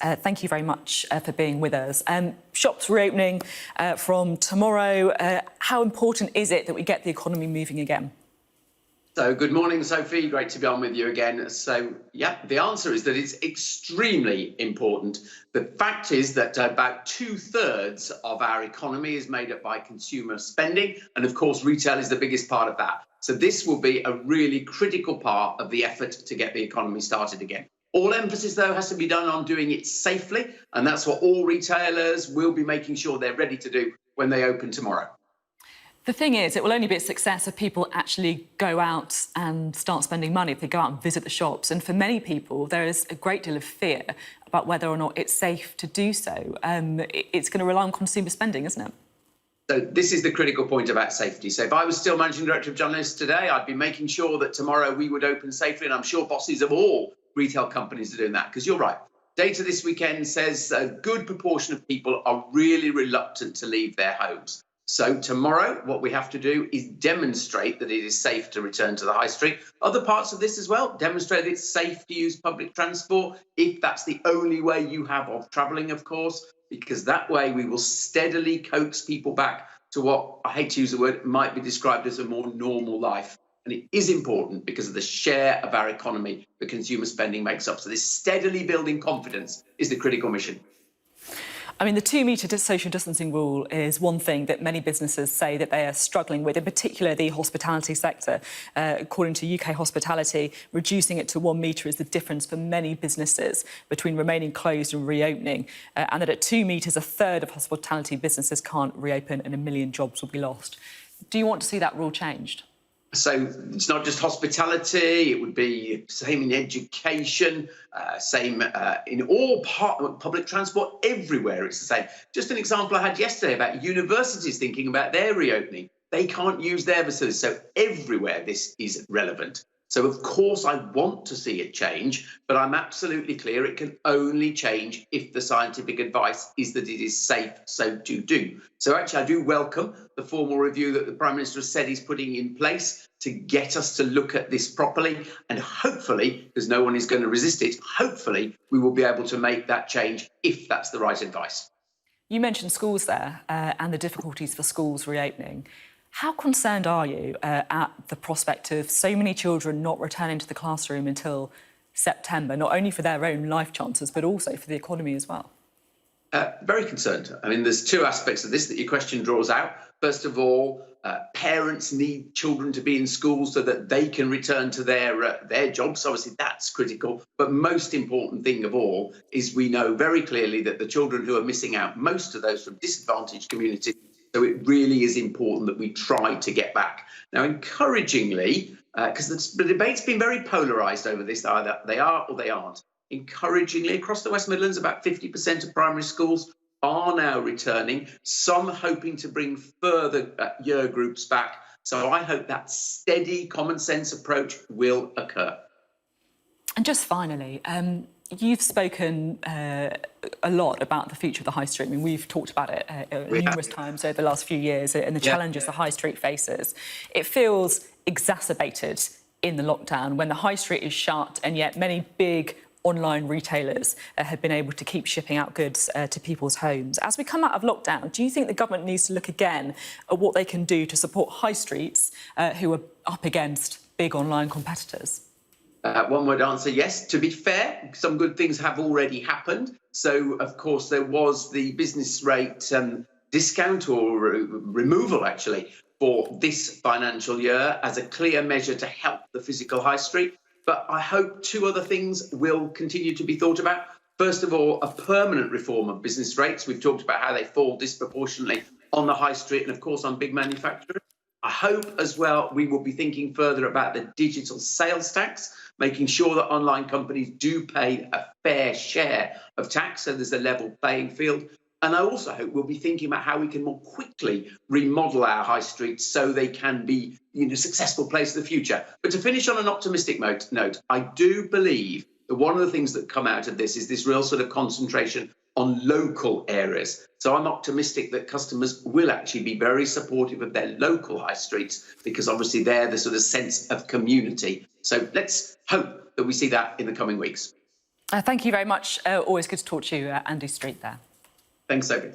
Thank you very much for being with us. Shops reopening from tomorrow. How important is it that we get the economy moving again? So good morning, Sophie. Great to be on with you again. So, yeah, the answer is that it's extremely important. The fact is that about 2/3 of our economy is made up by consumer spending. And of course, retail is the biggest part of that. So this will be a really critical part of the effort to get the economy started again. All emphasis, though, has to be done on doing it safely. And that's what all retailers will be making sure they're ready to do when they open tomorrow. The thing is, it will only be a success if people actually go out and start spending money, if they go out and visit the shops. And for many people, there is a great deal of fear about whether or not it's safe to do so. It's going to rely on consumer spending, isn't it? So this is the critical point about safety. So if I was still Managing Director of Journalists today, I'd be making sure that tomorrow we would open safely. And I'm sure bosses of all retail companies are doing that, because you're right. Data this weekend says a good proportion of people are really reluctant to leave their homes. So tomorrow, what we have to do is demonstrate that it is safe to return to the high street. Other parts of this as well, demonstrate that it's safe to use public transport, if that's the only way you have of travelling, of course, because that way we will steadily coax people back to what, I hate to use the word, might be described as a more normal life. And it is important because of the share of our economy that consumer spending makes up. So this steadily building confidence is the critical mission. I mean, the 2-metre social distancing rule is one thing that many businesses say that they are struggling with, in particular the hospitality sector. According to UK Hospitality, reducing it to 1 metre is the difference for many businesses between remaining closed and reopening. And that at 2 metres, 1/3 of hospitality businesses can't reopen and 1 million jobs will be lost. Do you want to see that rule changed? So it's not just hospitality, it would be same in education, same in all public transport, everywhere it's the same. Just an example I had yesterday about universities thinking about their reopening. They can't use their facilities, so everywhere this is relevant. So, of course, I want to see it change, but I'm absolutely clear it can only change if the scientific advice is that it is safe so to do. So, actually, I do welcome the formal review that the Prime Minister has said he's putting in place to get us to look at this properly. And hopefully, because no one is going to resist it, hopefully we will be able to make that change if that's the right advice. You mentioned schools there and the difficulties for schools reopening. How concerned are you at the prospect of so many children not returning to the classroom until September, not only for their own life chances, but also for the economy as well? Very concerned. I mean, there's two aspects of this that your question draws out. First of all, parents need children to be in school so that they can return to their jobs. Obviously, that's critical. But most important thing of all is we know very clearly that the children who are missing out, most of those from disadvantaged communities. So it really is important that we try to get back. Now, encouragingly, because the debate's been very polarised over this, either they are or they aren't. Encouragingly, across the West Midlands, about 50% of primary schools are now returning, some hoping to bring further year groups back. So I hope that steady, common sense approach will occur. And just finally, you've spoken a lot about the future of the high street. I mean, we've talked about it numerous times over the last few years and the challenges the high street faces. It feels exacerbated in the lockdown when the high street is shut, and yet many big online retailers have been able to keep shipping out goods to people's homes. As we come out of lockdown, do you think the government needs to look again at what they can do to support high streets who are up against big online competitors? One word answer, yes. To be fair, some good things have already happened. So, of course, there was the business rate discount or removal, actually, for this financial year as a clear measure to help the physical high street. But I hope two other things will continue to be thought about. First of all, a permanent reform of business rates. We've talked about how they fall disproportionately on the high street and, of course, on big manufacturers. I hope as well we will be thinking further about the digital sales tax, making sure that online companies do pay a fair share of tax so there's a level playing field. And I also hope we'll be thinking about how we can more quickly remodel our high streets so they can be, successful place of the future. But to finish on an optimistic note, I do believe that one of the things that come out of this is this real sort of concentration on local areas. So I'm optimistic that customers will actually be very supportive of their local high streets because obviously they're the sort of sense of community. So let's hope that we see that in the coming weeks. Thank you very much. Always good to talk to you, Andy Street there. Thanks, Sophie.